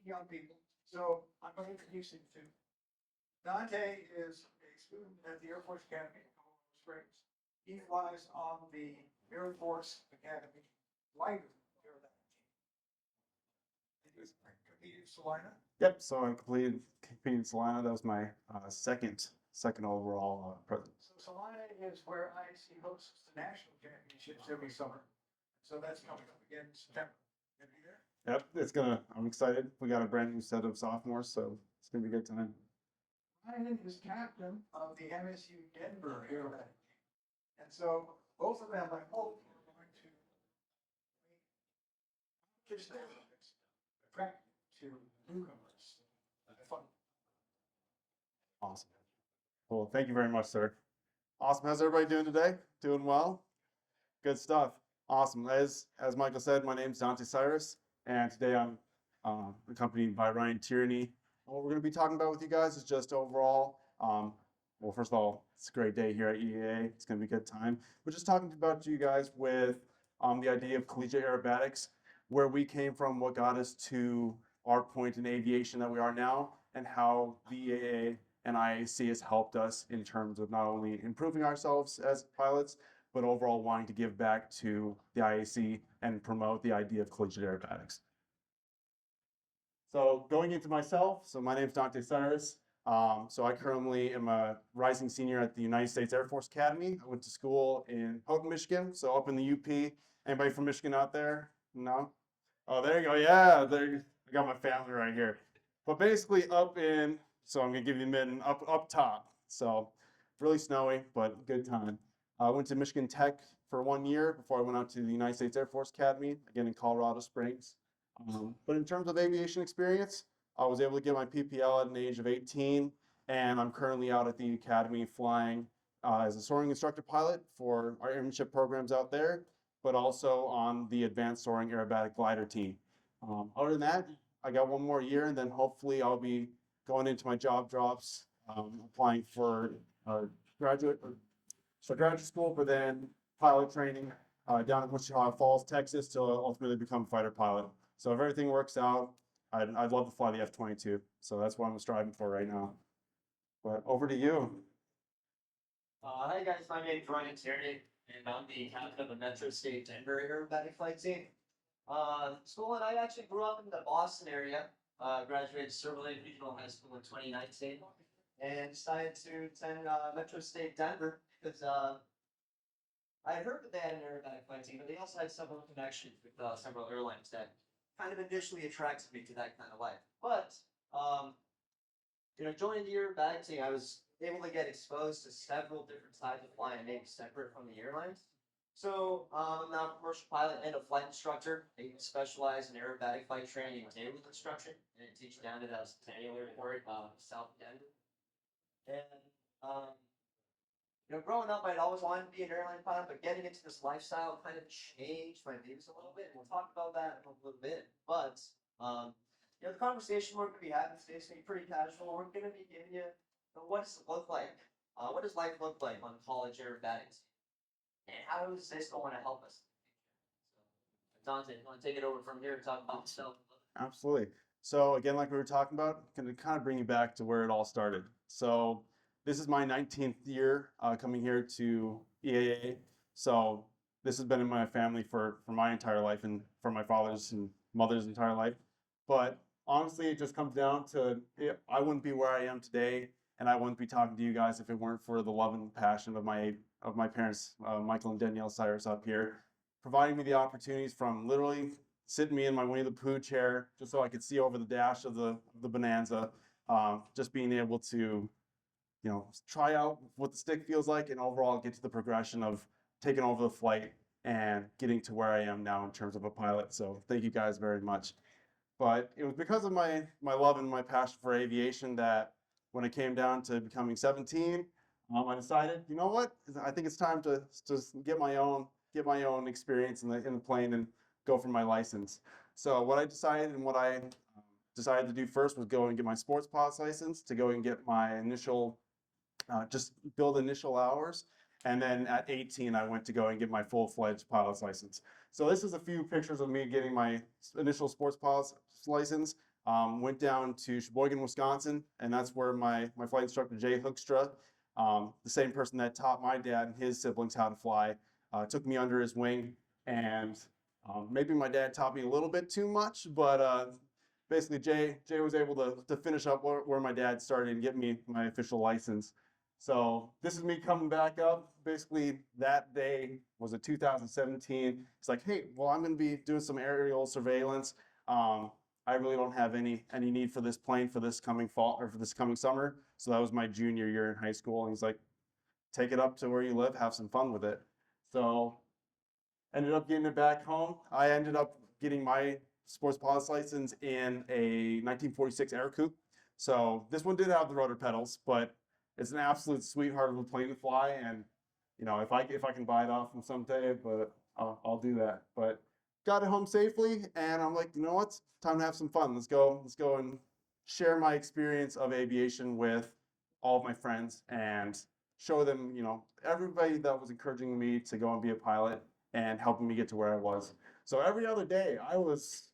young people. So I'm going to introduce him to Dante is a student at the Air Force Academy in Colorado Springs. He flies on the Air Force Academy glider aerobatic team. He's competed in Salina. Yep. So I competed in Salina. That was my second overall present. So Salina is where IAC hosts the national championships every summer. So that's coming up again in September. Gonna be there? Yep. I'm excited. We got a brand new set of sophomores, so it's gonna be a good time. Ryan is captain of the MSU Denver Aerobatic team. And so both of them, I hope, are going to just attract to newcomers. Fun. Awesome. Well, thank you very much, sir. Awesome. How's everybody doing today? Doing well? Good stuff. Awesome. As Michael said, my name's Dante Cyrus, and today I'm accompanied by Ryan Tierney. And what we're going to be talking about with you guys is just overall, well, first of all, it's a great day here at EAA. It's going to be a good time. We're just talking about you guys with the idea of collegiate aerobatics, where we came from, what got us to our point in aviation that we are now, and how the EAA and IAC has helped us in terms of not only improving ourselves as pilots, but overall wanting to give back to the IAC and promote the idea of collegiate aerobatics. So going into myself, so my name is Dante Cyrus. So I currently am a rising senior at the United States Air Force Academy. I went to school in Houghton, Michigan, so up in the UP. Anybody from Michigan out there? No? Oh, there you go. Yeah, there. I got my family right here. But basically so I'm gonna give you a minute up top. So really snowy, but good time. I went to Michigan Tech for 1 year before I went out to the United States Air Force Academy, again in Colorado Springs. But in terms of aviation experience, I was able to get my PPL at an age of 18, and I'm currently out at the Academy flying as a soaring instructor pilot for our airmanship programs out there, but also on the advanced soaring aerobatic glider team. Other than that, I got 1 more year, and then hopefully I'll be going into my job drops, applying for graduate school, but then pilot training down in Wichita Falls, Texas, to ultimately become a fighter pilot. So if everything works out, I'd love to fly the F-22. So that's what I'm striving for right now. But over to you. Hi guys, my name is Ryan Tierney, and I'm the captain of the Metro State Denver Aerobatic flight team. School and I actually grew up in the Boston area. Graduated Silver Lake Regional High School in 2019, and decided to attend Metro State Denver because I had heard that they had an aerobatic flight team, but they also had several connections with several airlines that kind of initially attracted me to that kind of life. But joining the aerobatic team, I was able to get exposed to several different types of flying, maybe separate from the airlines. So I'm now a commercial pilot and a flight instructor. I specialize in aerobatic flight training and tailoring instruction, and teach down at the Centennial Airport, South Denver. And growing up, I'd always wanted to be an airline pilot, but getting into this lifestyle kind of changed my views a little bit. We'll talk about that in a little bit. But the conversation we're going to be having today is going to be pretty casual. We're going to be giving you what does it look like? What does life look like on college aerobatics? And how does this going to help us? So, Dante, you want to take it over from here and talk about yourself? Absolutely. So again, like we were talking about, going to kind of bring you back to where it all started. So this is my 19th year coming here to EAA. So this has been in my family for my entire life and for my father's and mother's entire life. But honestly, it just comes down to I wouldn't be where I am today, and I wouldn't be talking to you guys if it weren't for the love and passion of my parents, Michael and Danielle Cyrus up here, providing me the opportunities from literally sitting me in my Winnie the Pooh chair just so I could see over the dash of the Bonanza, just being able to try out what the stick feels like and overall get to the progression of taking over the flight and getting to where I am now in terms of a pilot. So thank you guys very much. But it was because of my love and my passion for aviation that when it came down to becoming 17, I decided, you know what? I think it's time to get my own experience in the plane and go for my license. So what I decided to do first was go and get my sports pilot's license, to go and get my initial, just build initial hours. And then at 18, I went to go and get my full-fledged pilot's license. So this is a few pictures of me getting my initial sports pilot's license. Went down to Sheboygan, Wisconsin, and that's where my flight instructor, Jay Hookstra, the same person that taught my dad and his siblings how to fly, took me under his wing. And maybe my dad taught me a little bit too much, but basically Jay was able to finish up where my dad started and get me my official license. So this is me coming back up. Basically, that day was a 2017. It's like, hey, well, I'm going to be doing some aerial surveillance. I really don't have any need for this plane for this coming fall or for this coming summer. So that was my junior year in high school. And he's like, take it up to where you live, have some fun with it. So ended up getting it back home. I ended up getting my sports pilot's license in a 1946 Air Coupe. So this one did have the rotor pedals, but it's an absolute sweetheart of a plane to fly. And you know, if I can buy it off him someday, but I'll do that. But got it home safely, and I'm like, you know what? Time to have some fun. Let's go and share my experience of aviation with all of my friends and show them, you know, everybody that was encouraging me to go and be a pilot and helping me get to where I was. So every other day I was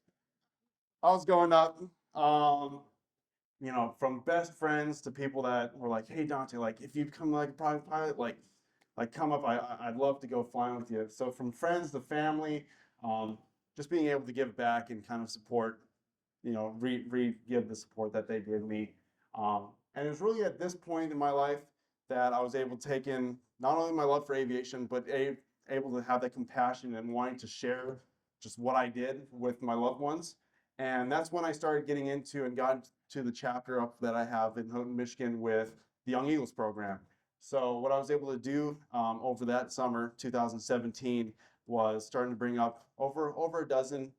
going up, you know, from best friends to people that were like, hey Dante, like if you become like a private pilot, like come up, I'd love to go flying with you. So from friends to family, just being able to give back and kind of support, you know, give the support that they gave me. And it was really at this point in my life that I was able to take in not only my love for aviation, but able to have that compassion and wanting to share just what I did with my loved ones. And that's when I started getting into and got to the chapter up that I have in Houghton, Michigan with the Young Eagles program. So what I was able to do over that summer, 2017, was starting to bring up over a dozen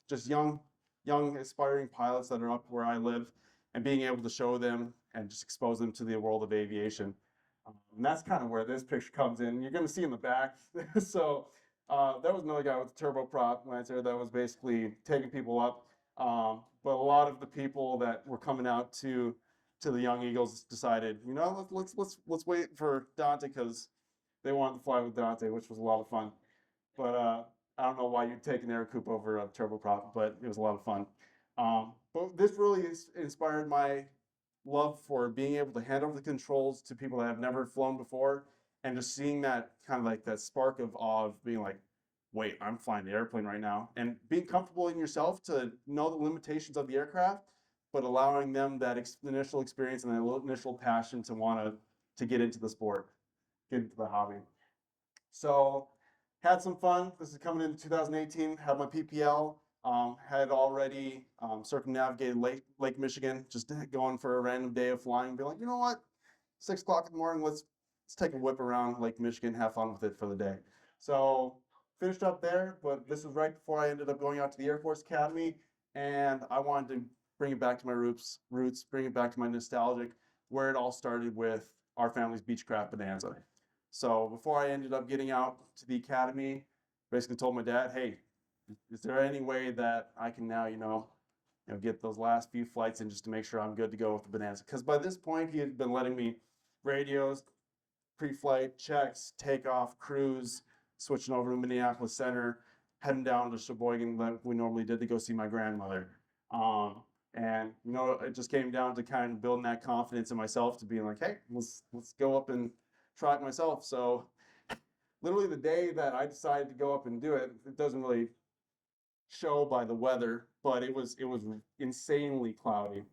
just young aspiring pilots that are up where I live, and being able to show them and just expose them to the world of aviation. And that's kind of where this picture comes in. You're going to see in the back. So that was another guy with a turboprop Lancer that was basically taking people up. But a lot of the people that were coming out to the Young Eagles decided, you know, let's wait for Dante, because they wanted to fly with Dante, which was a lot of fun. But I don't know why you'd take an Air Coupe over a turboprop, but it was a lot of fun. But this really inspired my love for being able to hand over the controls to people that have never flown before, and just seeing that kind of like that spark of awe of being like, wait, I'm flying the airplane right now, and being comfortable in yourself to know the limitations of the aircraft, but allowing them that initial experience and that initial passion to want to get into the sport, get into the hobby. So had some fun. This is coming into 2018. Had my PPL. Had already circumnavigated Lake Michigan, just going for a random day of flying. Be like, you know what? 6 o'clock in the morning. Let's take a whip around Lake Michigan. Have fun with it for the day. So finished up there, but this was right before I ended up going out to the Air Force Academy, and I wanted to bring it back to my roots, bring it back to my nostalgic, where it all started with our family's Beechcraft Bonanza. So before I ended up getting out to the academy, basically told my dad, hey, is there any way that I can now, get those last few flights in just to make sure I'm good to go with the Bonanza? Because by this point, he had been letting me radios, pre-flight checks, takeoff, cruise, switching over to Minneapolis Center, heading down to Sheboygan like we normally did to go see my grandmother. And it just came down to kind of building that confidence in myself to being like, hey, let's go up and try it myself. So literally the day that I decided to go up and do it, it doesn't really show by the weather, but it was insanely cloudy,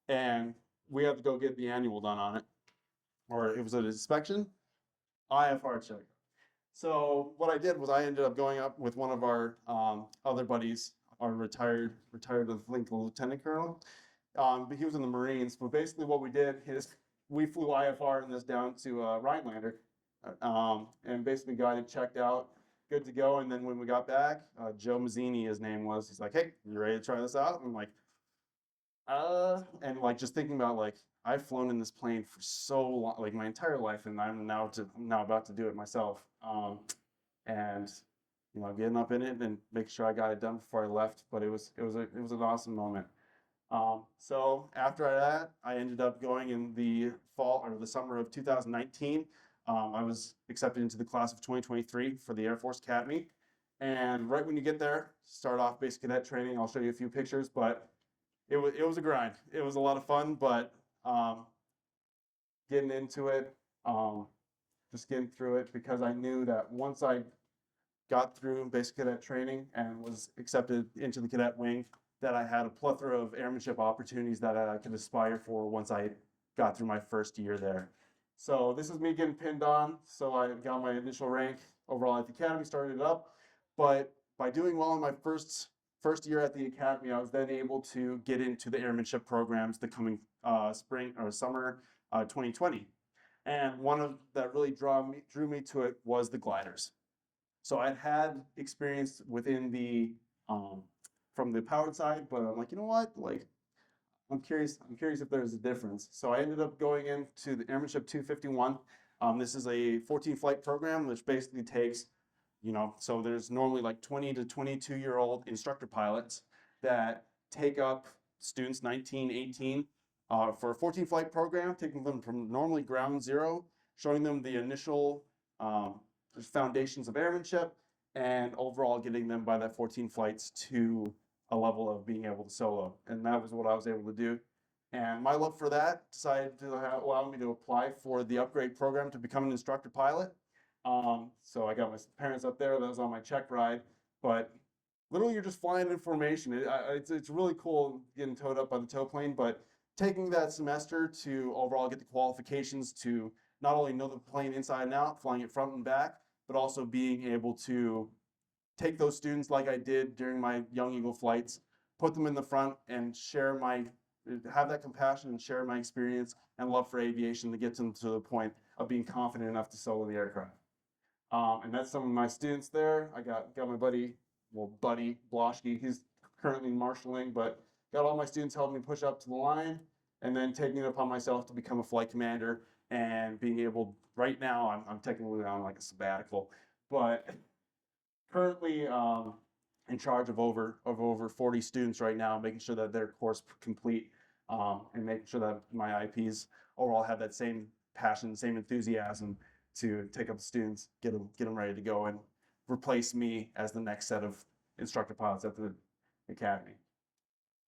and we had to go get the annual done on it, or it was an inspection, IFR check. So what I did was I ended up going up with one of our other buddies, our retired lieutenant colonel. But he was in the Marines. But basically what we did is we flew IFR in this down to Rhinelander, and basically got it checked out, good to go. And then when we got back, Joe Mazzini, his name was, he's like, hey, you ready to try this out? And I'm like, and like just thinking about like, I've flown in this plane for so long, like my entire life, and I'm now about to do it myself. And getting up in it and making sure I got it done before I left. But it was an awesome moment. So after that, I ended up going in the fall or the summer of 2019. I was accepted into the class of 2023 for the Air Force Academy. And right when you get there, start off basic cadet training. I'll show you a few pictures, but it was a grind. It was a lot of fun, but getting into it, just getting through it because I knew that once I got through basic cadet training and was accepted into the cadet wing, that I had a plethora of airmanship opportunities that I could aspire for once I got through my first year there. So this is me getting pinned on. So I got my initial rank overall at the academy, started it up. But by doing well in my first year at the academy, I was then able to get into the airmanship programs the coming spring or summer 2020. And one of that really drew me to it was the gliders. So I'd had experience within the from the powered side, but I'm like, you know what? Like, I'm curious if there's a difference. So I ended up going into the Airmanship 251. This is a 14 flight program, which basically takes, so there's normally like 20 to 22-year-old instructor pilots that take up students 19, 18 for a 14 flight program, taking them from normally ground zero, showing them the initial foundations of airmanship, and overall getting them by that 14 flights to a level of being able to solo. And that was what I was able to do. And my love for that decided to allow me to apply for the upgrade program to become an instructor pilot. So I got my parents up there. That was on my check ride. But literally, you're just flying in formation. It's really cool getting towed up by the tow plane. But taking that semester to overall get the qualifications to not only know the plane inside and out, flying it front and back, but also being able to take those students like I did during my Young Eagle flights, put them in the front and have that compassion and share my experience and love for aviation to get them to the point of being confident enough to solo the aircraft. And that's some of my students there. I got my buddy Bloschke. He's currently marshaling, but got all my students helping me push up to the line and then taking it upon myself to become a flight commander and being able, right now, I'm technically on like a sabbatical, but currently in charge of over 40 students right now, making sure that their course complete and making sure that my IPs overall have that same passion, same enthusiasm to take up the students, get them ready to go and replace me as the next set of instructor pilots at the academy.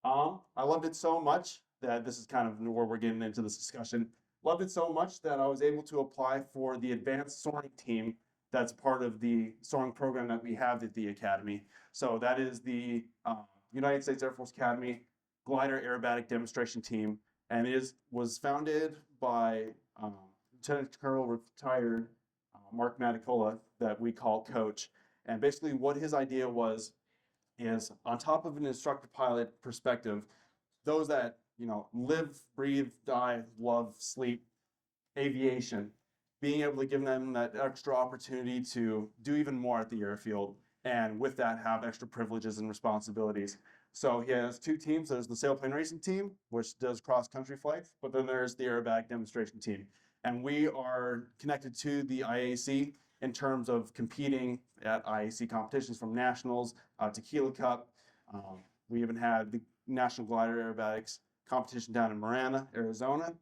I loved it so much that this is kind of where we're getting into this discussion. Loved it so much that I was able to apply for the advanced soaring team that's part of the soaring program that we have at the academy. So that is the United States Air Force Academy Glider Aerobatic Demonstration Team, and was founded by Lieutenant Colonel retired Mark Maticola, that we call Coach. And basically what his idea is on top of an instructor pilot perspective, those that, live, breathe, die, love, sleep aviation, being able to give them that extra opportunity to do even more at the airfield, and with that have extra privileges and responsibilities. So he has two teams. There's the sailplane racing team, which does cross-country flights, but then there's the aerobatic demonstration team. And we are connected to the IAC in terms of competing at IAC competitions, from nationals, Tequila Cup. We even had the National Glider Aerobatics competition down in Marana, Arizona.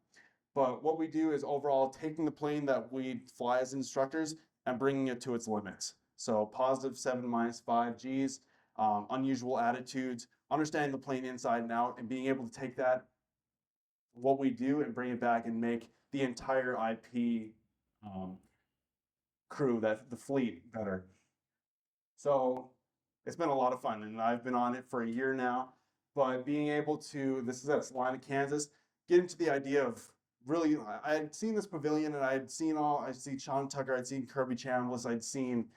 But what we do is overall taking the plane that we fly as instructors and bringing it to its limits. So positive 7 minus 5 Gs, unusual attitudes, understanding the plane inside and out, and being able to take that, what we do, and bring it back and make the entire IP crew, the fleet, better. So it's been a lot of fun, and I've been on it for a year now. But being able to, this is at Salina, Kansas, get into the idea of really, I had seen this pavilion and I'd seen Sean Tucker, I'd seen Kirby Chambliss, I'd seen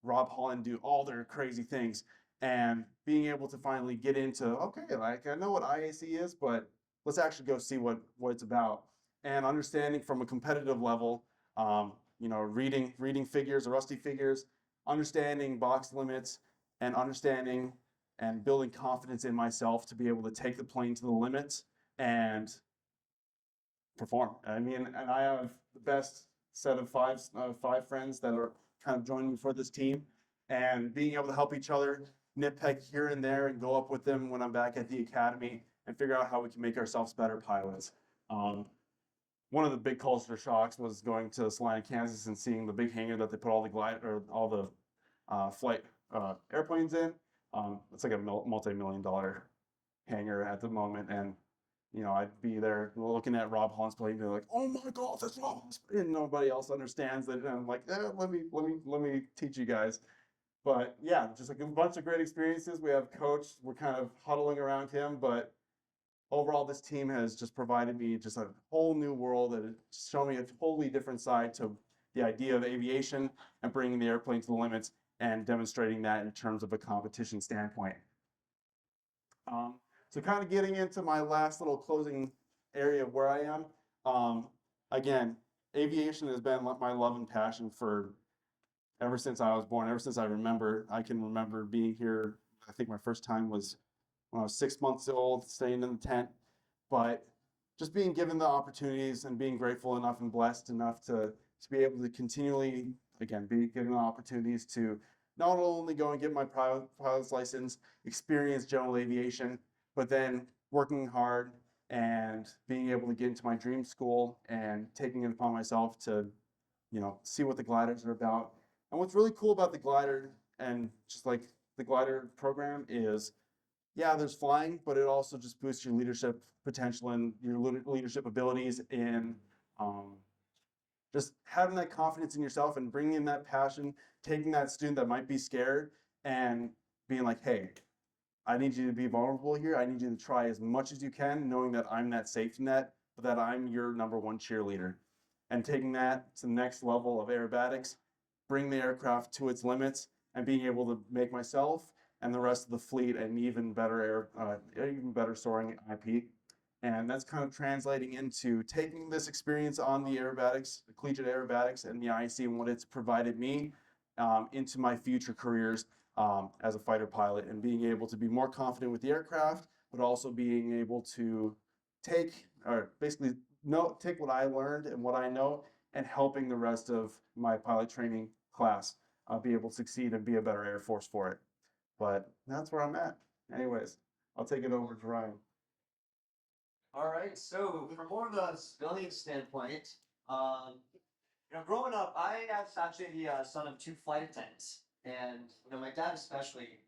Rob Holland do all their crazy things, and being able to finally get into, okay, like I know what IAC is, but let's actually go see what it's about, and understanding from a competitive level, reading figures, rusty figures, understanding box limits, and understanding and building confidence in myself to be able to take the plane to the limits and perform. I mean, and I have the best set of five friends that are kind of joining me for this team, and being able to help each other nitpick here and there and go up with them when I'm back at the academy and figure out how we can make ourselves better pilots. One of the big culture shocks was going to Salina, Kansas, and seeing the big hangar that they put all the flight airplanes in. It's like a multi-million-dollar hangar at the moment, and I'd be there looking at Rob Holland's play, and they're like, "Oh my God, that's Rob Holland's play," and nobody else understands that. And I'm like, let me teach you guys. But yeah, just like a bunch of great experiences. We have coach. We're kind of huddling around him, but overall, this team has just provided me just a whole new world and it's shown me a totally different side to the idea of aviation and bringing the airplane to the limits and demonstrating that in terms of a competition standpoint. So kind of getting into my last little closing area of where I am. Again, aviation has been my love and passion for ever since I was born, ever since I remember. I can remember being here. I think my first time was when I was 6 months old, staying in the tent. But just being given the opportunities and being grateful enough and blessed enough to be able to continually, again, be given the opportunities to not only go and get my pilot's license, experience general aviation, but then working hard and being able to get into my dream school and taking it upon myself to, see what the gliders are about. And what's really cool about the glider and just like the glider program is, yeah, there's flying, but it also just boosts your leadership potential and your leadership abilities in just having that confidence in yourself and bringing in that passion, taking that student that might be scared and being like, hey, I need you to be vulnerable here. I need you to try as much as you can, knowing that I'm that safety net, but that I'm your number one cheerleader. And taking that to the next level of aerobatics, bring the aircraft to its limits, and being able to make myself and the rest of the fleet an even better soaring IP. And that's kind of translating into taking this experience on the aerobatics, the collegiate aerobatics and the IAC and what it's provided me into my future careers as a fighter pilot and being able to be more confident with the aircraft, but also being able to take what I learned and what I know and helping the rest of my pilot training class be able to succeed and be a better Air Force for it. But that's where I'm at. Anyways, I'll take it over to Ryan. All right, so from more of a civilian standpoint, growing up, I was actually the son of two flight attendants, and my dad especially,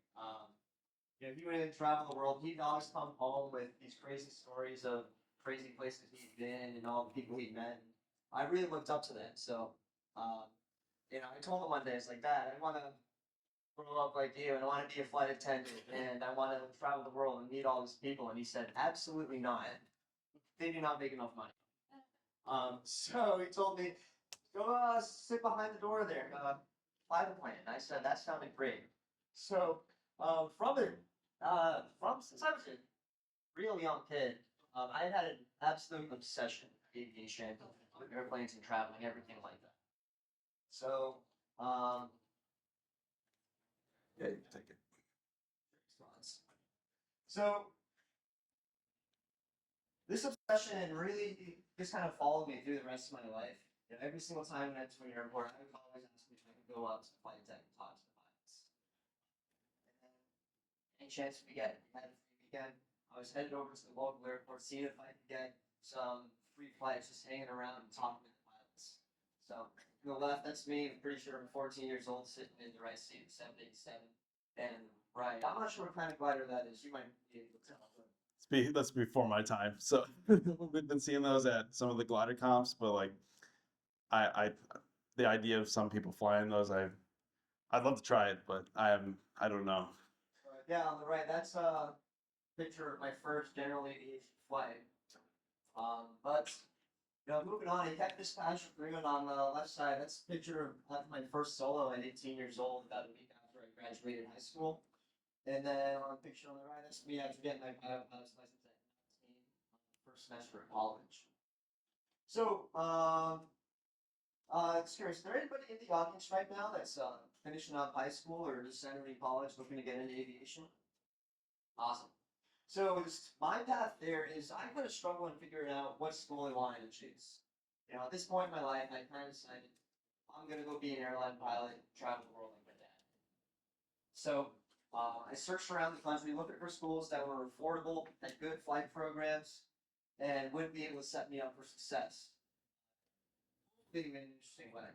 he would travel the world. He'd always come home with these crazy stories of crazy places he'd been and all the people he'd met. I really looked up to them. So, I told him one day, it's like, Dad, I want to grow up like you, and I want to be a flight attendant, and I want to travel the world and meet all these people. And he said, absolutely not. They do not make enough money. So he told me, go sit behind the door there, fly the plane. And I said, that sounded great. So since I was a real young kid, I had an absolute obsession with aviation, with airplanes and traveling, everything like that. So, Yeah, you can take it. So this obsession really just kind of followed me through the rest of my life. Every single time I went to an airport, I would always ask me if I could go up to the flight deck and talk to the pilots. And any chance we had a free weekend, I was headed over to the local airport, seeing if I could get some free flights, just hanging around and talking with the pilots. So, to the left, that's me. I'm pretty sure I'm 14 years old, sitting in the right seat, 787. And right, I'm not sure what kind of glider that is. You might be able to tell. That's before my time. So we've been seeing those at some of the glider comps, but like I the idea of some people flying those, I'd love to try it, but I don't know. Yeah, on the right, that's a picture of my first general aviation flight. But moving on, I kept this passion going on the left side. That's a picture of my first solo at 18 years old, about a week after I graduated high school. And then on the picture on the right, that's me after getting my pilot's license at 19, first semester of college. So, curious, is there anybody in the audience right now that's finishing up high school or just entering college looking to get into aviation? Awesome. So my path there is I'm going to struggle in figuring out what school I want to choose. At this point in my life, I kind of decided I'm going to go be an airline pilot, travel the world like my dad. So I searched around the country looking for schools that were affordable, had good flight programs, and would be able to set me up for success in an interesting way.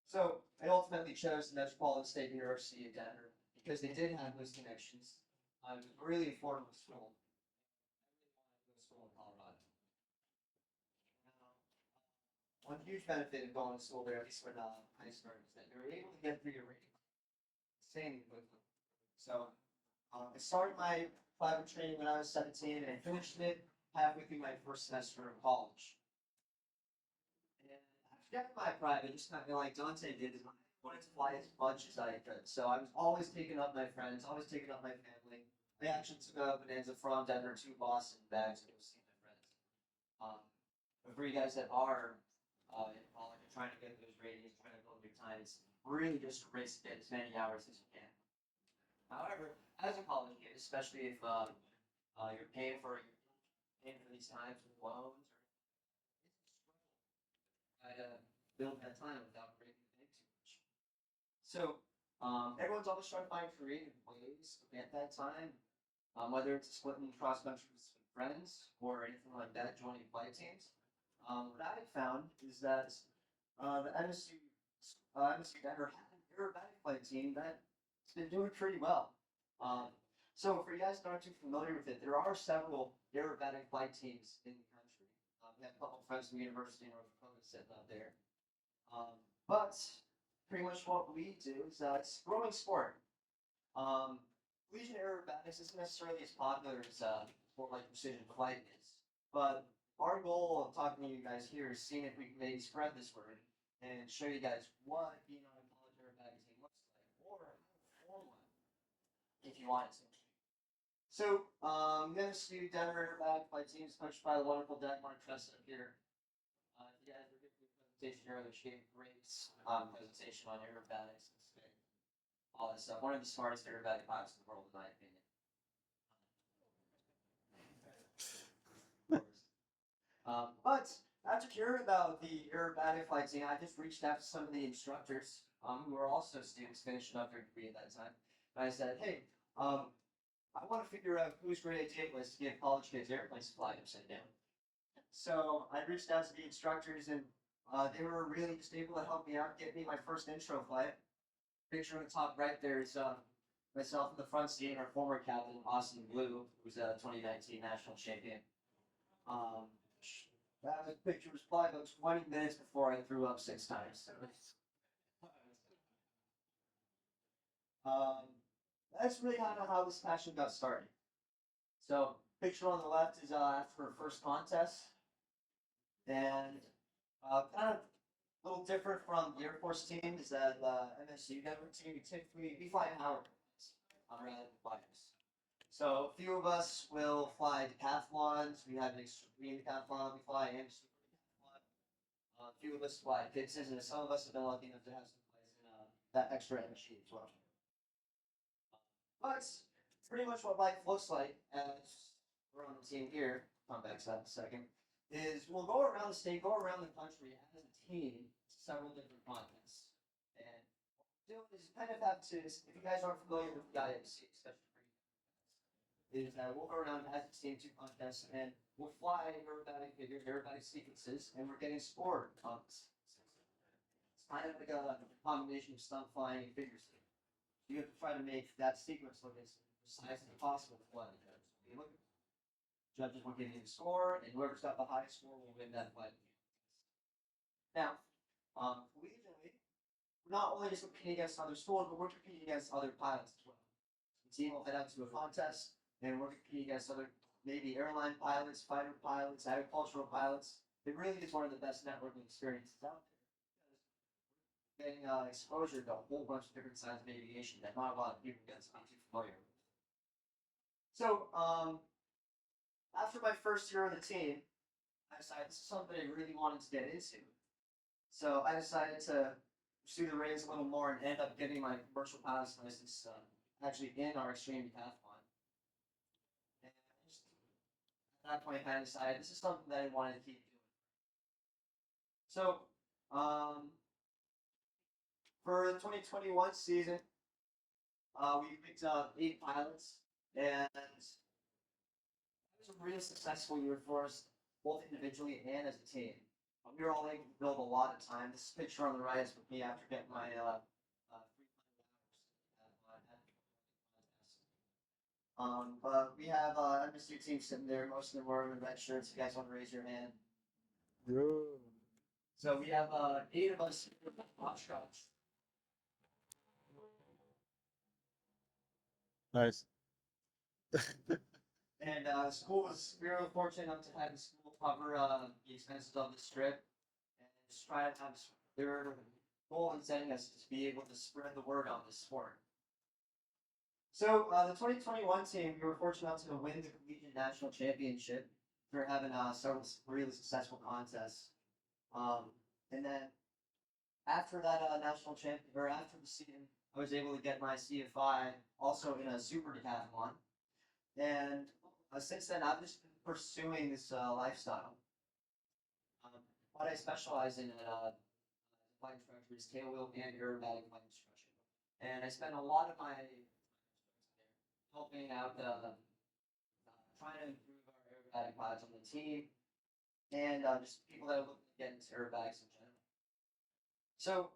So I ultimately chose the Metropolitan State University in Denver because they did have those connections. It was a really affordable school. one huge benefit of going to school there, at least when high school, is that you're able to get through your reading insanely quickly. So I started my private training when I was 17 and I finished it halfway through my first semester of college. And after getting my private, just kind of like Dante did, is I wanted to fly as much as I could. So I was always taking up my friends, always taking up my family. I actually took a bonanza from Denver to Boston back to go see my friends. But for you guys that are in college and trying to get those ratings, trying to build your time, it's really just a race to get as many hours as you can. However, as a college kid, especially if you're paying for these times with loans, or it's a struggle to try to build that time without breaking the bank too much. So everyone's always trying to find creative ways to get that time, whether it's splitting cross country with friends or anything like that, joining flight teams. What I found is that the MSU Denver had an aerobatic flight team that's been doing pretty well. So for you guys that aren't too familiar with it, there are several aerobatic flight teams in the country. We have a couple of friends from the University of North Dakota sitting out there. But pretty much what we do is it's a growing sport. Collegiate aerobatics isn't necessarily as popular as sport like precision flight is, but our goal of talking to you guys here is seeing if we can maybe spread this word and show you guys what being on a college aerobatic team looks like, or how to form one if you wanted to. So, MSU Denver Aerobatic Flight Team is coached by the wonderful Dak Martressa up here. If you guys were giving me a presentation earlier, she gave a great presentation on aerobatics and spin, all that stuff. One of the smartest aerobatic pilots in the world, in my opinion. But after hearing about the aerobatic flight team, I just reached out to some of the instructors who were also students finishing up their degree at that time. And I said, hey, I want to figure out whose great idea it was to give college kids airplanes to fly upside down. So I reached out to the instructors, and they were really just able to help me out, get me my first intro flight. Picture on the top right there is myself in the front seat, and our former captain, Austin Blue, who's a 2019 national champion. That picture was probably about 20 minutes before I threw up 6 times. That's really kind of how this passion got started. So, picture on the left is after her first contest, and kind of a little different from the Air Force team is that MSU Denver team, we fly hour rather than flyers. So a few of us will fly decathlons. We have an extreme decathlon. We fly and super decathlon. A few of us fly fixes, and some of us have been lucky enough to have some plays in that extra energy as well. But pretty much what life looks like as we're on the team here. Come back to that in a second. Is we'll go around the state, go around the country as a team to several different contests. And what we're doing is kind of have to, if you guys aren't familiar with the IAC, especially for you, is that we'll go around as a team to contests and we'll fly aerobatic figures, aerobatic sequences, and we're getting scored contests. It's kind of like a combination of stunt flying and figure skating. You have to try to make that sequence look as precise as possible with flight. You look, judges will give you the score, and whoever's got the highest score will win that flight. Now, collegiately, we're not only just competing against other schools, but we're competing against other pilots as well. The team will head out to a contest, and we're competing against other maybe airline pilots, fighter pilots, agricultural pilots. It really is one of the best networking experiences out there. Getting exposure to a whole bunch of different sides of aviation that not a lot of people get to be too familiar with. So, after my first year on the team, I decided this is something I really wanted to get into. So I decided to pursue the ratings a little more and end up getting my commercial pilot's license actually in our extreme decathlon. And just, at that point, I decided this is something that I wanted to keep doing. So, for the 2021 season, we picked up 8 pilots, and it was a really successful year for us, both individually and as a team. We were all able to build a lot of time. This picture on the right is with me after getting my 300 hours. But we have MSU team sitting there. Most of them were in red shirts. If you guys want to raise your hand. Bro. So we have 8 of us hopscotch. Nice. And we were fortunate enough to have the school cover the expenses of the strip and just try to have their goal in setting us to be able to spread the word on this sport. So the 2021 team, we were fortunate enough to win the collegiate national championship for having several really successful contests. And then after that national champion, or after the season, I was able to get my CFI also in a super decathlon. And since then, I've just been pursuing this lifestyle. What I specialize in flight instructor is tail wheel and aerobatic flight instruction. And I spend a lot of my helping out, trying to improve our aerobatic pilots on the team, and just people that are looking to get into aerobatics in general. So,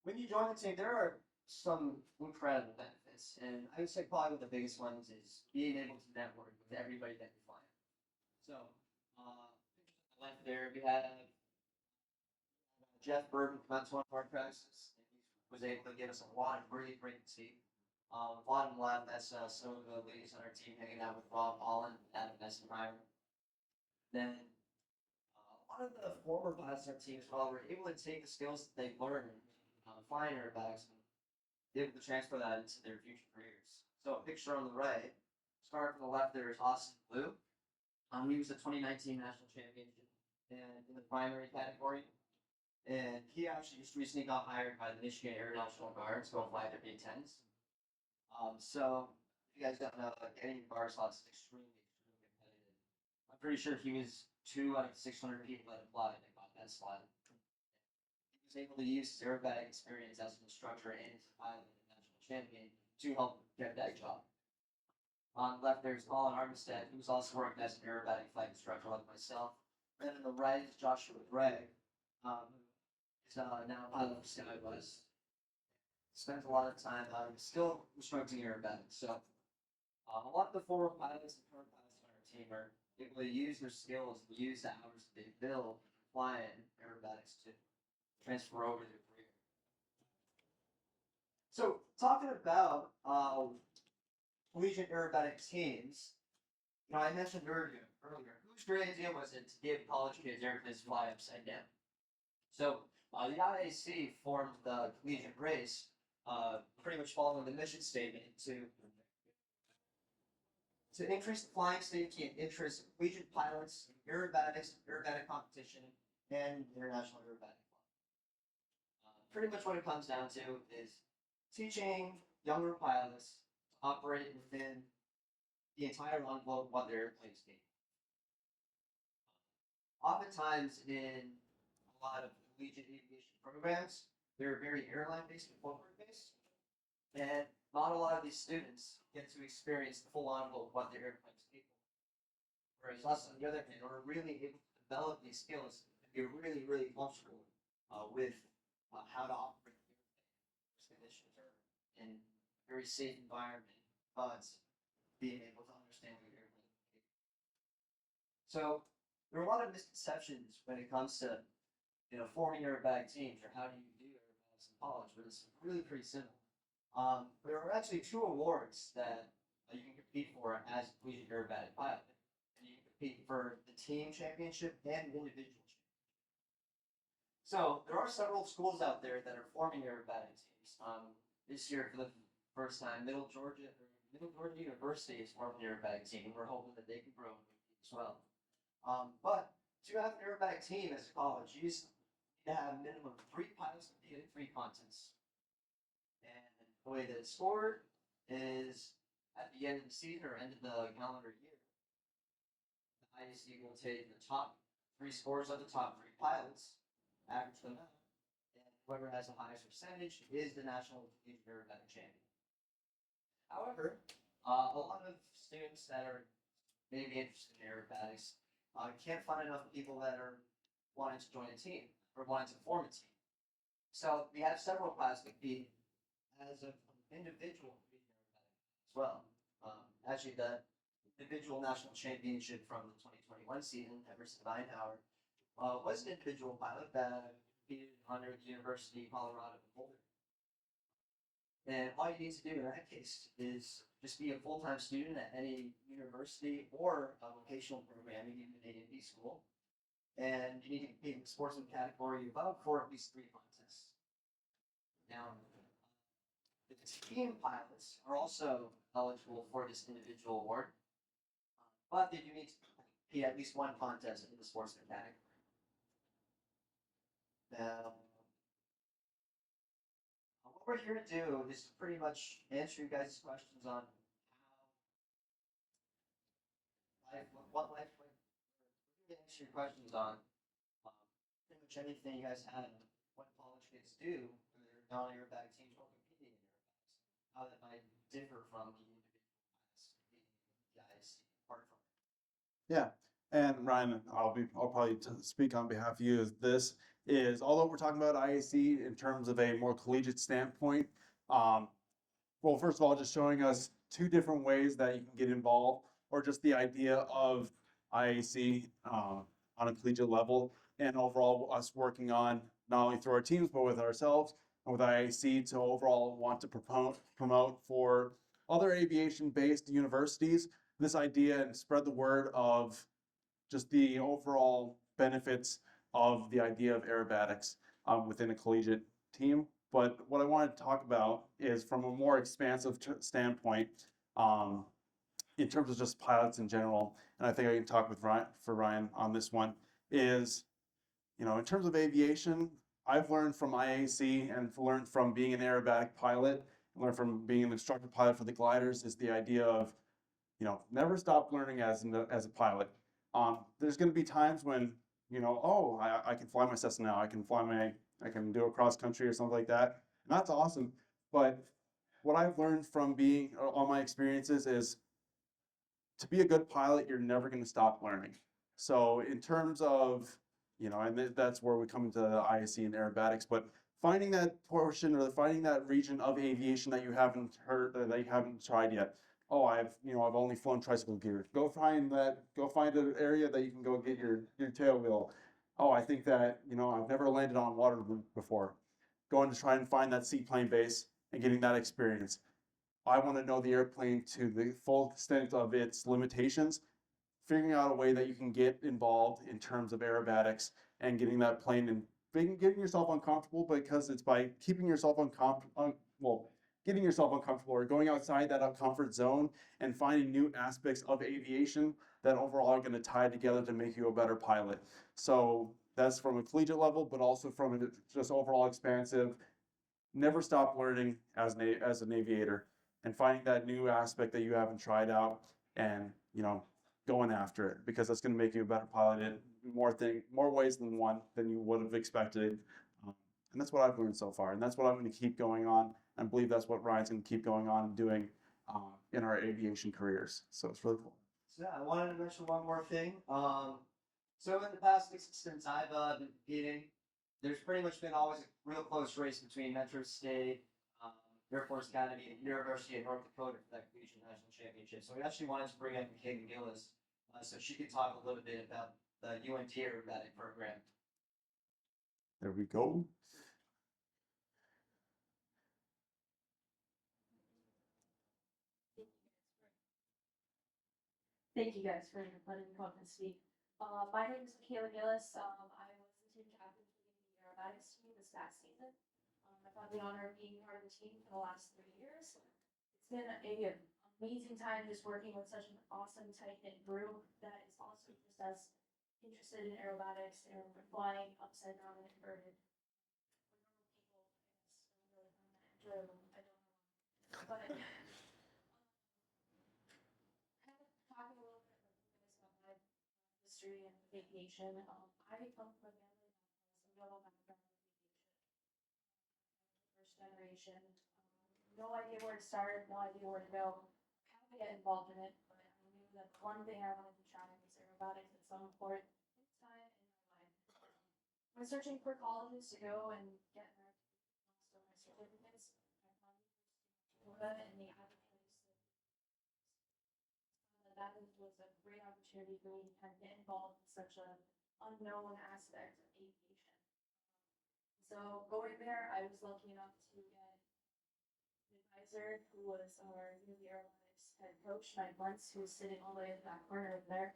when you join the team, there are some incredible benefits, and I would say probably one of the biggest ones is being able to network with everybody that you find. So, left there, we had Jeff Burton come out to one of our practices, and he was able to give us a lot of really great tea. Bottom left, that's some of the ladies on our team hanging out with Rob Holland at Nesson Primer. Then a lot of the former pilots on our team as well were able to take the skills that they've learned flying aerobatics and be able to transfer that into their future careers. So a picture on the right, starting from the left there is Austin Blue. He was the 2019 national champion in the primary category. And he actually just recently got hired by the Michigan Air National Guard to go fly their B-10s. So if you guys don't know, getting bar slots is extremely competitive. I'm pretty sure he was 2 out of 600 people that applied that got that slot. He was able to use his aerobatic experience as an instructor and as a pilot and national champion to help get that job. On the left there's Colin Armistead, who's also working as an aerobatic flight instructor like myself. And then on the right is Joshua Gregg, who is now a pilot for SkyWest. Spends a lot of time still instructing aerobatics. So a lot of the former pilots and current pilots on our team are able to use their skills, to use the hours that they build flying aerobatics to transfer over their career. So talking about collegiate aerobatic teams, I mentioned earlier, whose great idea was it to give college kids airplanes to fly upside down? So the IAC formed the collegiate race, pretty much following the mission statement to increase the flying safety and interest of collegiate pilots, aerobatics, aerobatic competition, and international aerobatic flying. Pretty much what it comes down to is teaching younger pilots to operate within the entire envelope of what their airplanes need. Oftentimes in a lot of collegiate aviation programs, they're very airline-based and corporate-based, and not a lot of these students get to experience the full envelope of what their airplanes need. Whereas us, on the other hand, are really able to develop these skills and be really, really comfortable with how to operate the airplane conditions or in a very safe environment, but being able to understand what your airplane is capable of. So there are a lot of misconceptions when it comes to forming aerobatic teams or how do you do aerobatics in college, but it's really pretty simple. There are actually 2 awards that you can compete for as a collegiate aerobatic pilot. And you can compete for the team championship and individual championship. So there are several schools out there that are forming aerobatic teams. This year, for the first time, Middle Georgia University is forming an aerobatic team. We're hoping that they can grow as well. But to have an aerobatic team as a college, you need to have a minimum of 3 pilots competing in 3 contests. And the way that it's scored is at the end of the season or end of the calendar year. The IAC will take the top 3 scores of the top 3 pilots, average them out, and whoever has the highest percentage is the national collegiate aerobatic champion. However, a lot of students that are maybe interested in aerobatics can't find enough people that are wanting to join a team or wanting to form a team. So we have several classes that compete as an individual as well. Actually, the individual national championship from the 2021 season, Emerson Beinhauer, was an individual pilot that competed under the University of Colorado in Boulder. And all you need to do in that case is just be a full-time student at any university or a vocational programming, even an A&B school. And you need to compete in the sportsman category above for at least 3 contests. Now, the team pilots are also eligible for this individual award, but they do need to compete at least 1 contest in the sportsman category. Now, what we're here to do is pretty much answer you guys' questions on what life, we're going to answer your questions on pretty much anything you guys had, what college kids do, whether they're non-aerobatic teams or competing in aerobatics, how that might differ from the individual pilots competing in the IAC part from it. Yeah, and Ryan, I'll probably speak on behalf of you. Although we're talking about IAC in terms of a more collegiate standpoint, well, first of all, just showing us 2 different ways that you can get involved, or just the idea of IAC on a collegiate level, and overall us working on not only through our teams but with ourselves and with IAC to overall want to promote for other aviation-based universities this idea and spread the word of just the overall benefits of the idea of aerobatics within a collegiate team. But what I wanted to talk about is from a more expansive standpoint, in terms of just pilots in general, and I think I can talk with Ryan on this one, is, in terms of aviation, I've learned from IAC and learned from being an aerobatic pilot, learned from being an instructor pilot for the gliders, is the idea of, never stop learning as a pilot. There's going to be times when, I can fly my Cessna now, I can do a cross country or something like that. And that's awesome. But what I've learned from all my experiences is to be a good pilot, you're never going to stop learning. So in terms of, and that's where we come into IAC and aerobatics, but finding that portion or finding that region of aviation that you haven't heard, that you haven't tried yet. Oh, I've only flown tricycle gear. Go find an area that you can go get your tail wheel. Oh, I think that, I've never landed on water before. Going to try and find that seaplane base and getting that experience. I want to know the airplane to the full extent of its limitations, figuring out a way that you can get involved in terms of aerobatics and getting that plane and getting yourself uncomfortable, because it's by keeping yourself getting yourself uncomfortable or going outside that comfort zone and finding new aspects of aviation that overall are going to tie together to make you a better pilot. So that's from a collegiate level, but also from a just overall expansive, never stop learning as an aviator and finding that new aspect that you haven't tried out and, going after it, because that's going to make you a better pilot in more ways than one than you would have expected. And that's what I've learned so far. And that's what I'm going to keep going on. I believe that's what Ryan's going to keep going on and doing in our aviation careers. So it's really cool. So yeah, I wanted to mention one more thing. So in the past since I've been competing, there's pretty much been always a real close race between Metro State, Air Force Academy, and University of North Dakota for that collegiate national championship. So we actually wanted to bring up Dakota Gillis so she could talk a little bit about the UNT Aerobatic program. There we go. Thank you guys for letting me come up and speak. My name is Michaela Gillis. I was the team captain for the aerobatics team this past season. I've had the honor of being part of the team for the last 3 years. It's been an amazing time just working with such an awesome, tight-knit group that is also just as interested in aerobatics and flying upside down and inverted. For normal people, I guess, don't really find that enjoyable. I don't know why. But talking a little bit with you guys about my history and aviation, I come from a family that has a real background in aviation. First generation, no idea where to start, no idea where to go, how to get involved in it, but I knew that the one thing I wanted to try was aerobatics at some point in time in my life. When searching for colleges to go and get my certificates, I found Dakota and the other place that was a great opportunity for me to kind of get involved in such an unknown aspect of aviation. So going there, I was lucky enough to get an advisor who was our newly Aerobatic head coach, Mike Lentz, who was sitting all the way in the back corner over there.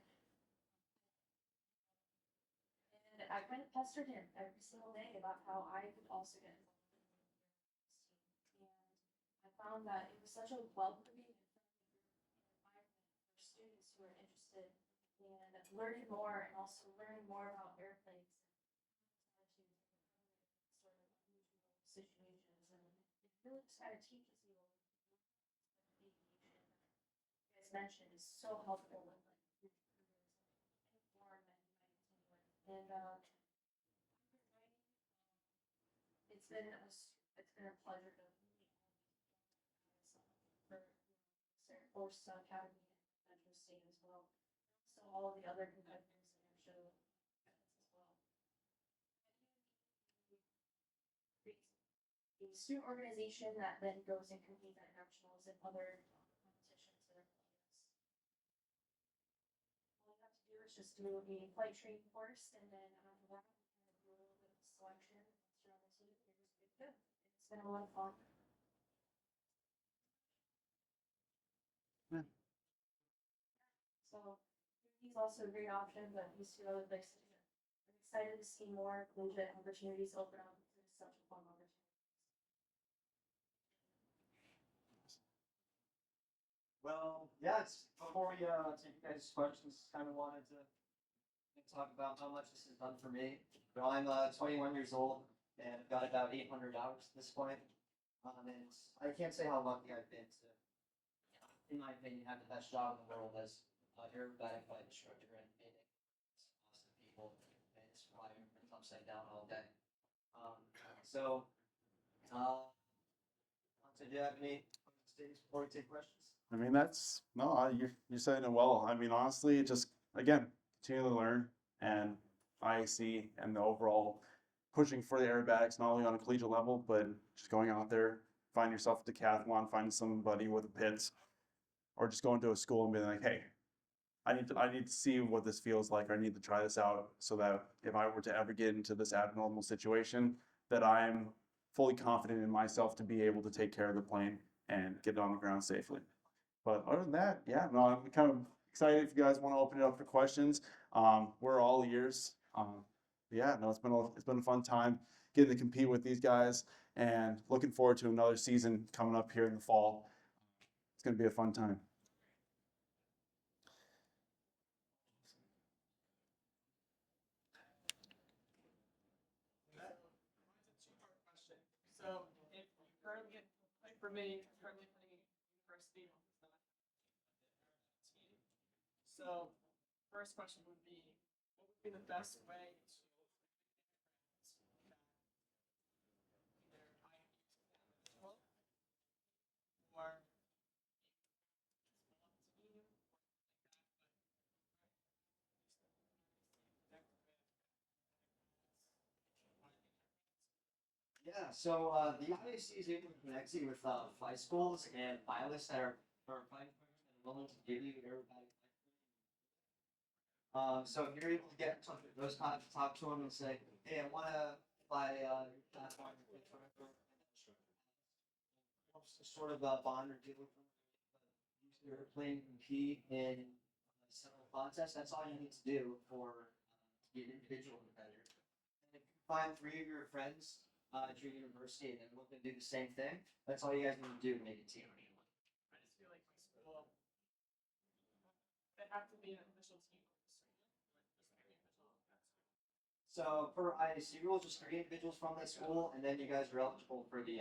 And I kind of pestered him every single day about how I could also get involved in the Aerobatic team. And I found that it was such a welcoming and friendly environment for students who are interested in learning more and also learning more about airplanes and how to sort of unusual situations. And it really just kind of teaches you aviation that you guys mentioned is so helpful with like your careers, any form that you might continue in. And after joining, it's been a pleasure to meet all these guys for Air Force Academy and Metro State as well. So all of the other competitors in our show as well. A student organization that then goes and competes at nationals and other competitions that are all you have to do is just do a flight training course, and then after that, you kind of do a little bit of selection. Once you're on the team, you're just good to go. It's been a lot of fun. Yeah. So he's also a great option, but he's two other places. I'm excited to see more collegiate opportunities open up. It's such a fun opportunity. Well, yeah, before we take you guys' questions, kind of wanted to talk about how much this has done for me. Well, I'm 21 years old and I've got about 800 hours at this point. And I can't say how lucky I've been to, in my opinion, have the best job in the world as an aerobatic flight instructor and awesome people and it's fly airplanes upside down all day. So, do you have any statements before we take questions? I mean, that's no, you're saying it well. I mean, honestly, just again, continue to learn and IAC and the overall pushing for the aerobatics, not only on a collegiate level, but just going out there, find yourself a decathlon, finding somebody with a pits, or just going to a school and being like, hey, I need to see what this feels like. I need to try this out so that if I were to ever get into this abnormal situation, that I'm fully confident in myself to be able to take care of the plane and get it on the ground safely. But other than that, yeah, no, I'm kind of excited if you guys want to open it up for questions. We're all ears. Yeah, no, it's been a fun time getting to compete with these guys and looking forward to another season coming up here in the fall. It's going to be a fun time. Two-part question. So, if you currently, like for me, currently playing university, is not team. So, first question would be, what would be the best way to either I or Yeah, so the IAC is able to connect you with flight schools and pilots that are flight and willing to give you aerobatic flight. So if you're able to get in touch with those pilots, talk to them and say, hey, I want to fly platform sort of bond or deal with them. Use their plane to compete in several contests. That's all you need to do for to be an individual competitor. And if you find 3 of your friends at your university and then look to do the same thing, that's all you guys need to do to make a team. I just feel like my school, they have to be an official team. So for IAC rules, just 3 individuals from that school, and then you guys are eligible for the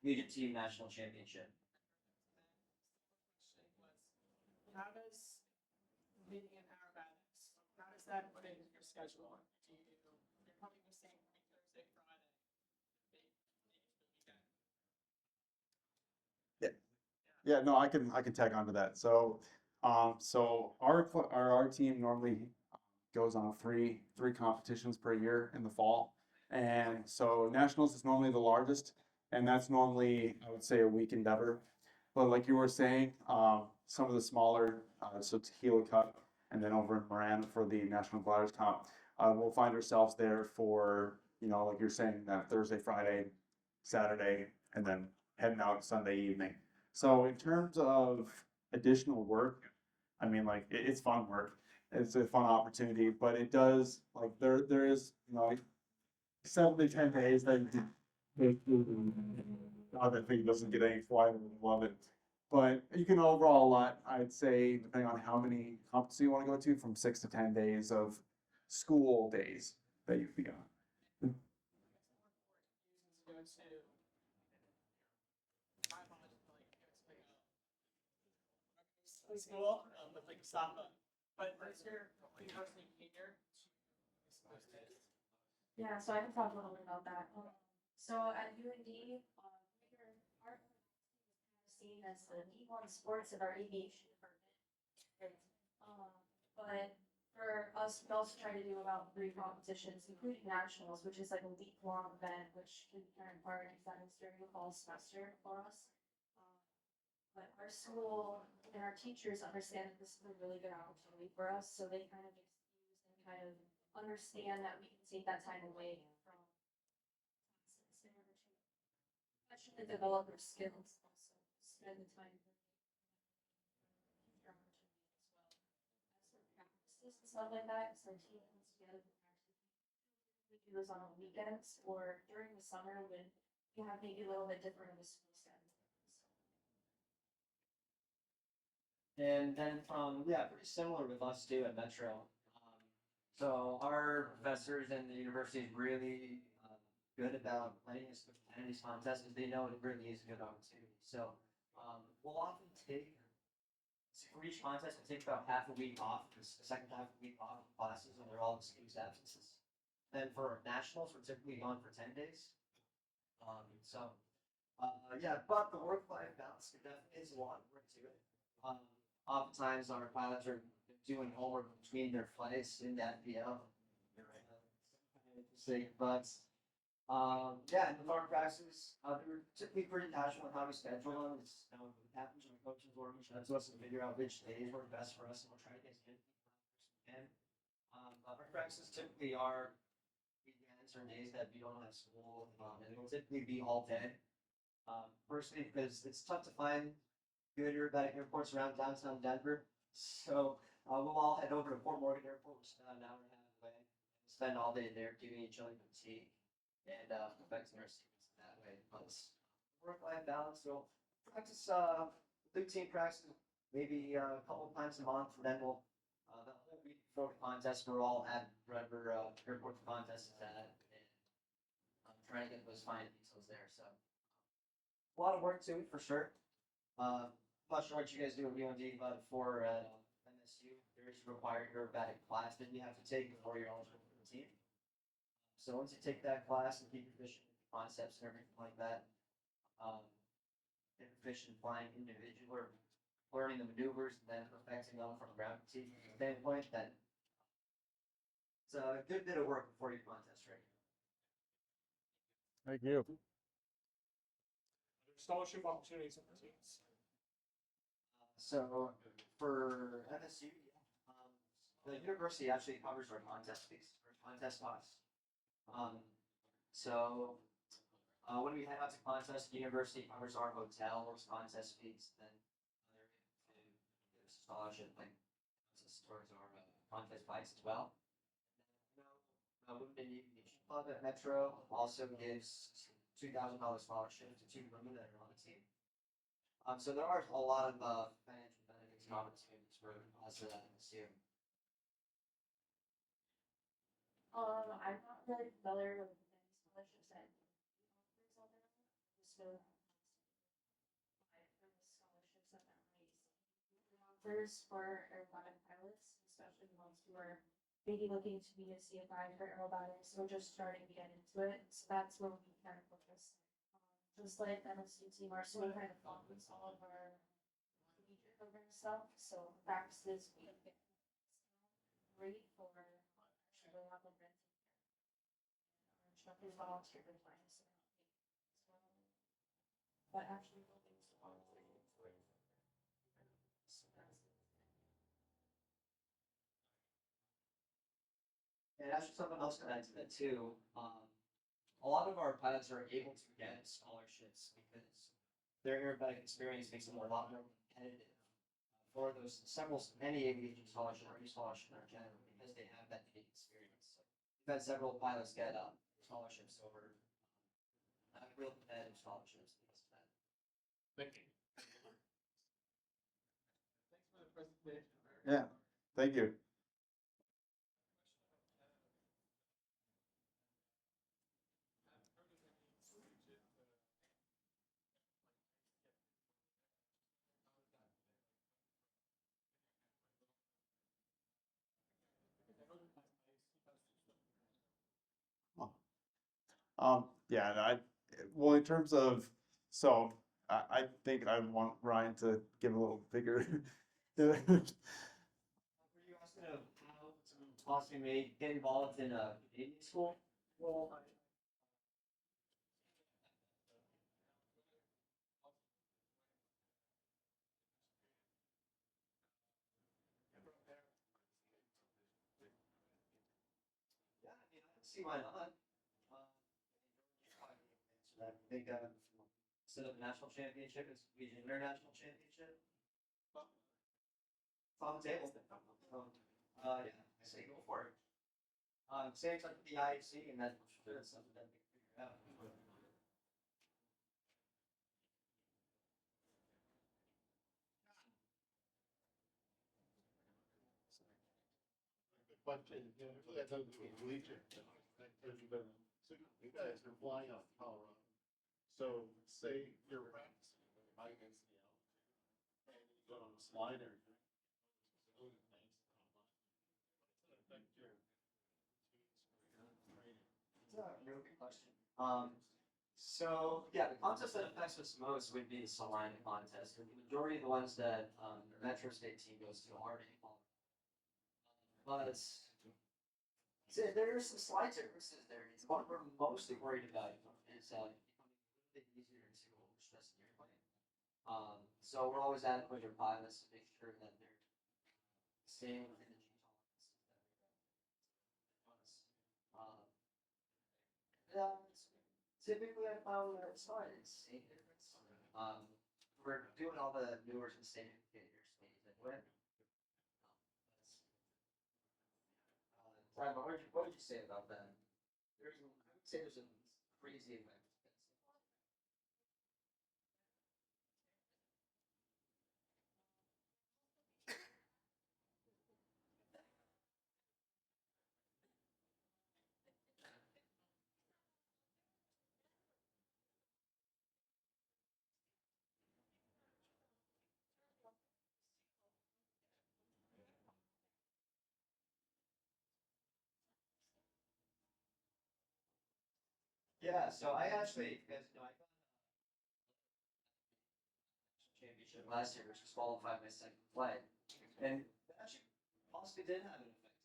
Collegiate Team National Championship. How does meeting in aerobatics, how does that put into your schedule? You're probably missing Thursday, Friday, Yeah, no, I can tag onto that. So, our team normally goes on three competitions per year in the fall, and so nationals is normally the largest, and that's normally I would say a week endeavor. But like you were saying, some of the smaller, so Tequila Cup, and then over in Moran for the National Gliders Comp, we'll find ourselves there for, like you're saying, that Thursday, Friday, Saturday, and then heading out Sunday evening. So in terms of additional work, I mean, like it's fun work. It's a fun opportunity, but it does like there is like 7 to 10 days that that thing doesn't get any flight. I love it. But you can overall a lot, I'd say, depending on how many conferences you want to go to, from 6 to 10 days of school days that you can be on. Go to, I apologize, like, school, with like stop up. But is your university cater to those days? Yeah, so I can talk a little bit about that. So at UND, our seen as the D1 sports of our aviation department. Right. But for us, we also try to do about 3 competitions, including nationals, which is like a week-long event, which can be kind of hard if that is during the fall semester for us. But our school and our teachers understand that this is a really good opportunity for us, so they kind of excuse and kind of understand that we can take that time away from classes in order to actually develop our skills, also spend the time for future opportunity as well. As for practices and stuff like that, so team comes together for practice. We do those on the weekends or during the summer when we have maybe a little bit different of a school schedule. And then pretty similar with us too at Metro. So our professors and the university is really good about letting us attend these contests because they know it really is a good opportunity. So we'll often take, for each contest, we'll take about half a week off, the second half of the week off of classes, and they're all excused absences. Then for nationals, we're typically gone for 10 days. But the work-life balance definitely is a lot of work to it. Oftentimes our pilots are doing homework between their flights in that VL. And with our practices, they're typically pretty casual on how we schedule them. It's what happens when coaches work to us to figure out which days work best for us, and we'll try to get as good as we can. But our practices typically are weekends or days that we don't have school, and it'll typically be all day. Personally, because it's tough to find good aerobatic airports around downtown Denver. So we'll all head over to Fort Morgan Airport, which is about an hour and a half away. Spend all day there giving each other fatigue and affecting our students that way. But work-life balance, so practice, big team practice maybe a couple of times a month. Then we'll the whole week before the contest, we're all at wherever airport the contest is at, and I'm trying to get those fine details there. So a lot of work to it for sure. Not sure what you guys do at UND, but for MSU, there is a required aerobatic class that you have to take before you're eligible for the team. So once you take that class and keep proficient with the concepts and everything like that, get proficient flying individual or learning the maneuvers and then perfecting them from a ground fatigue standpoint, then it's a good bit of work before your contest, right? Thank you. Scholarship opportunities for teams. So for MSU, the university actually covers our contest fees, our contest costs. When we head out to contest, the university covers our hotel, those contest fees, then they're able to give us a scholarship, like towards our contest flights as well. Women in Aviation Club at Metro also gives $2,000 scholarship to 2 women that are on the team. So there are a lot of financial benefits and opportunities for us at MSU. I'm not really familiar with the scholarships that offers on there. Just know apply for the scholarships that offers for aerobatic pilots, especially the ones who are maybe looking to be a CFI for aerobatics or just starting to get into it. So that's where we kind of focus. Just like MSU team, our school kind of funds all of our collegiate program stuff. So practices we get great for actually going out and renting. Our instructors volunteer to find us. But actually, And actually something else connected to that too, a lot of our pilots are able to get scholarships because their aerobatic experience makes them a lot more competitive for those many aviation scholarships or any scholarship in general because they have that unique experience. So we've had several pilots get scholarships over real competitive scholarships because of that. Thank you. Thanks for the presentation. Yeah, thank you. Yeah, and well, in terms of, so I think I want Ryan to give a little bigger. Were you asking of how to possibly get involved in a Canadian school? Well, Yeah, I mean, I don't see why not. I think instead of national championship, it's region international championship. It's on the table. Yeah, I say go for it. Same like with the IAC, and that's something that we can figure out. Question, you know, that doesn't mean collegiate. You guys are flying out of Colorado. So say you're practicing with high density altitude and you go on a slider. It's a real good question. So yeah, the contest that affects us most would be the Salina contest. The majority of the ones that the Metro State team goes to are in Colorado. But so there are some slight differences there. It's what we're mostly worried about is becoming a little bit easier to overstress in your plane. So we're always at it with your pilots to make sure that they're staying within the G tolerances that we have. Yeah, typically I found that it's not an insane difference. We're doing all the newer sustained indicators speeds anyway. Brian, what would you say about that? I would say there's a crazy amount. Yeah, so I actually, because I got championship last year, which disqualified my second flight, and that actually possibly did have an effect.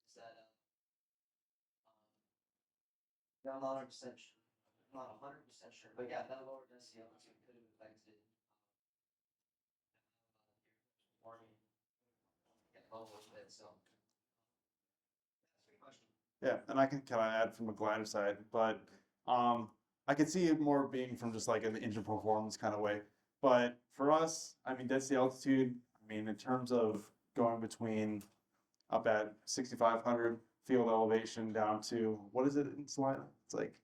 Is that I'm not 100% sure. Not 100% sure, but yeah, that lower density altitude could have affected warming. Get low a little bit, so. That's a good question. Yeah, and I can kind of add from a glider side, but I can see it more being from just like an engine performance kind of way. But for us, I mean, density altitude, I mean, in terms of going between up at 6,500 field elevation down to, what is it in Salina? It's like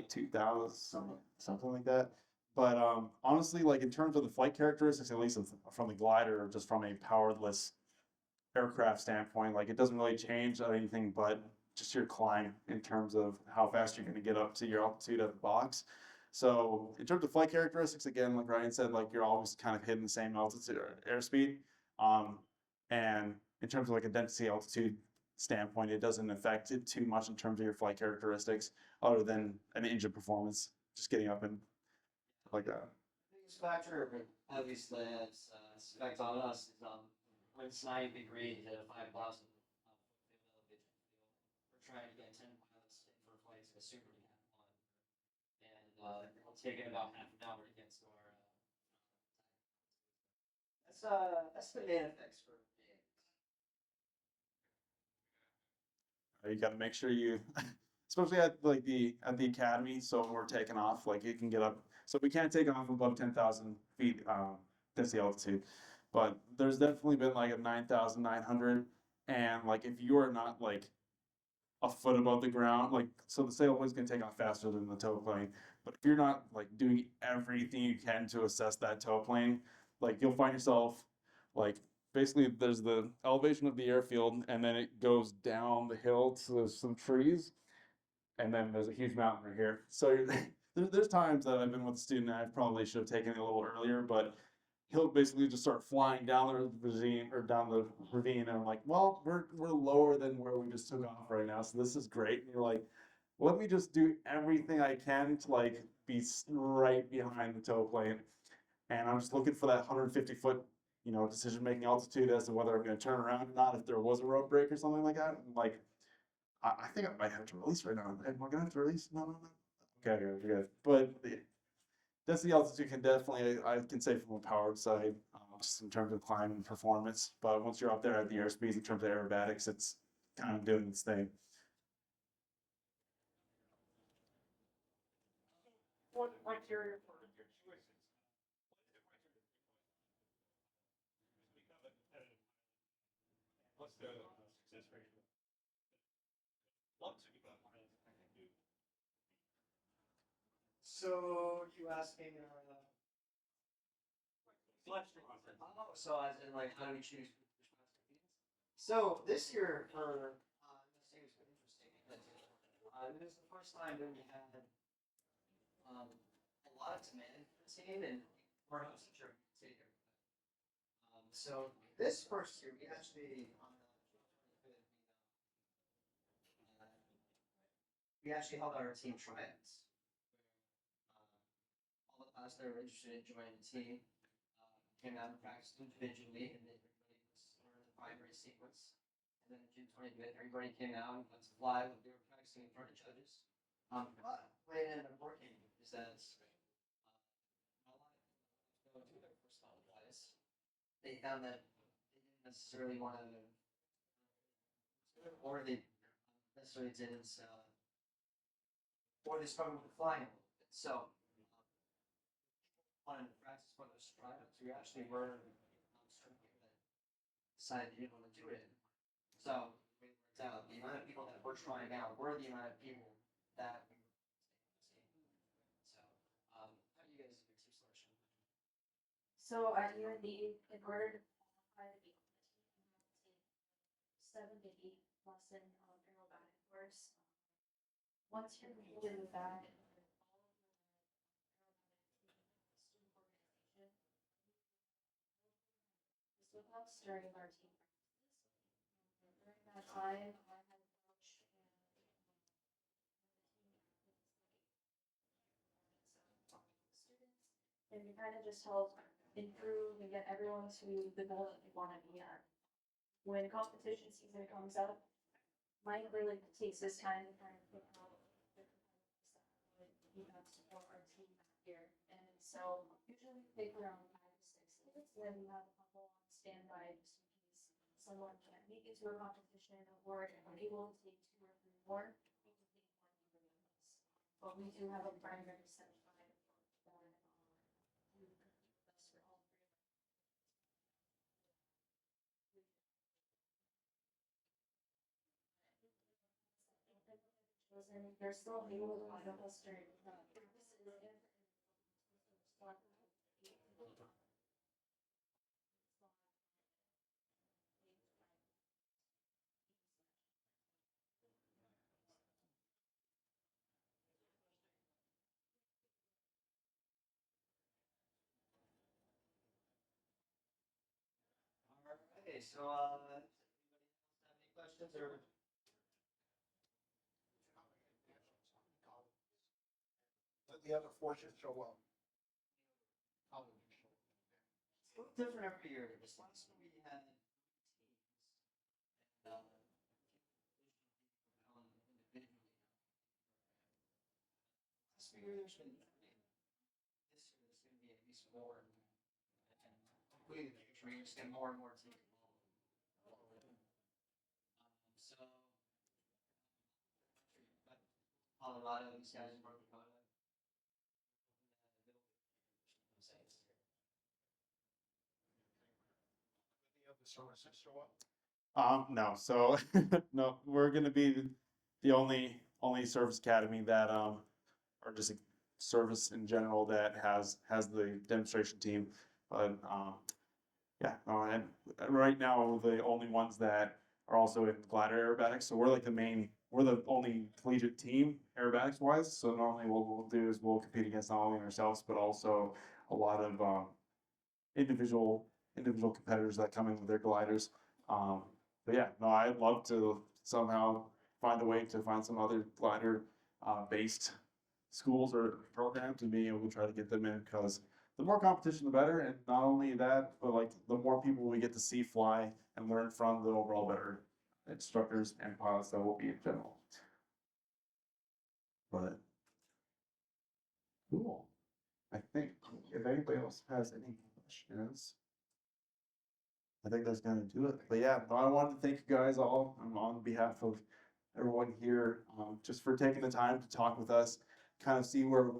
2,000, something like that. But honestly, like in terms of the flight characteristics, at least from the glider, just from a powerless aircraft standpoint, like it doesn't really change anything but just your climb in terms of how fast you're going to get up to your altitude at the box. So in terms of flight characteristics, again, like Ryan said, like you're always kind of hitting the same altitude or airspeed. And in terms of like a density altitude standpoint, it doesn't affect it too much in terms of your flight characteristics, other than an engine performance, just getting up and like that. The biggest factor, at least that's effect on us, is when it's 90 degrees at a 5,000 foot elevation field, we're trying to get 10 pilots in for flights in a Superman 1, and it'll take it about half an hour to get to our. That's the main effects for me. You got to make sure you, especially at like the academy. So when we're taking off, like it can get up. So we can't take off above 10,000 feet. That's the altitude. But there's definitely been like a 9,900, and like if you are not like a foot above the ground, like so the sailplane's gonna take off faster than the tow plane. But if you're not like doing everything you can to assess that tow plane, like you'll find yourself like basically there's the elevation of the airfield and then it goes down the hill to some trees and then there's a huge mountain right here. So there's times that I've been with a student I probably should have taken it a little earlier, but he'll basically just start flying down the ravine or down the ravine, and I'm like, well, we're lower than where we just took off right now, so this is great. And you're like, let me just do everything I can to like be right behind the tow plane, and I'm just looking for that 150-foot, decision making altitude as to whether I'm going to turn around or not if there was a rope break or something like that. I'm like, I think I might have to release right now. Am I going to have to release? No, no, no. Okay, okay, good. But that's the altitude can definitely, I can say from a powered side, just in terms of climbing performance. But once you're up there at the airspeeds in terms of aerobatics, it's kind of doing its thing. What criteria for your choices? What's the success rate? Love to become a pilot. So you asking, oh, so as in like how do we choose? So this year for this year was interesting because it was the first time that we had a lot of demand for the team and we're not so sure we could take it. So this first year we actually we actually held our team tryouts. All the class that were interested in joining the team came out and practiced individually, and everybody was learning the primary sequence. And then June 25th, everybody came out and got to fly when they were practicing in front of judges. But what it ended up working is that a lot of people go do their first time flights. They found that they didn't necessarily want to, or they necessarily didn't, or they struggled with flying a little bit. So wanted to practice for those tryouts. We actually were certain people that decided they didn't want to do it. So it worked out. The amount of people that were trying out were the amount of people that we were staying. So how do you guys do team selection? So at UND, in order to qualify to be on the team, you have to take 7 to 8 lesson aerobatic course. Once you're completed with that, with us during our team practices. During that time, I had a coach and students, and we kind of just help improve and get everyone to the goal that they want to be at. When competition season comes up, Mike really takes his time to kind of pick out the competitors that would support our team back here. And so usually we pick around 5 to 6 students, and then we have a couple on standby just in case someone can't make it to a competition or if we're able to take 2 or 3 more, we can take 1 even with us. But we do have a primary set of 5 that we compete with us for all 3 of our. And they're still able to find us during practices and Okay, so anybody else have any questions or? Let the other forces show up. How would you show up? It's a little different every year. This last one we had teams and individually. Last few years there's been 3. This year there's going to be at least 4. And hopefully in the future we just get more and more teams involved. So Colorado, these guys are from Dakota. Any other services show up? No, so no, we're gonna be the only service academy that or just a service in general that has the demonstration team. But yeah, and right now we're the only ones that are also in glider aerobatics. So we're like we're the only collegiate team aerobatics wise. So normally what we'll do is we'll compete against not only ourselves but also a lot of individual competitors that come in with their gliders. But yeah, no, I'd love to somehow find a way to find some other glider based schools or programs and being able to try to get them in, because the more competition the better. And not only that, but like the more people we get to see fly and learn from, the overall better instructors and pilots that will be in general. But cool. I think if anybody else has any questions, I think that's gonna do it. But yeah, I wanted to thank you guys all on behalf of everyone here, just for taking the time to talk with us, kind of see where,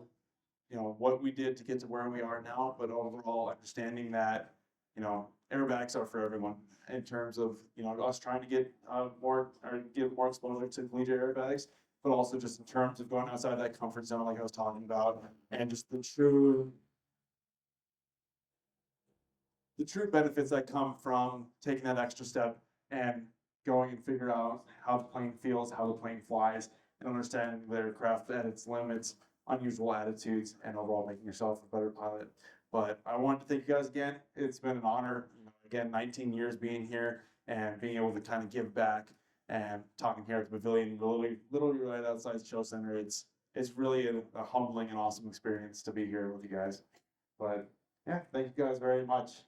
what we did to get to where we are now, but overall understanding that, aerobatics are for everyone in terms of, us trying to get give more exposure to collegiate aerobatics, but also just in terms of going outside that comfort zone, like I was talking about, and just the true benefits that come from taking that extra step and going and figure out how the plane feels, how the plane flies, and understanding the aircraft at its limits, unusual attitudes, and overall making yourself a better pilot. But I wanted to thank you guys again. It's been an honor. Again, 19 years being here and being able to kind of give back and talking here at the pavilion, literally right outside the show center. It's really a humbling and awesome experience to be here with you guys. But yeah, thank you guys very much.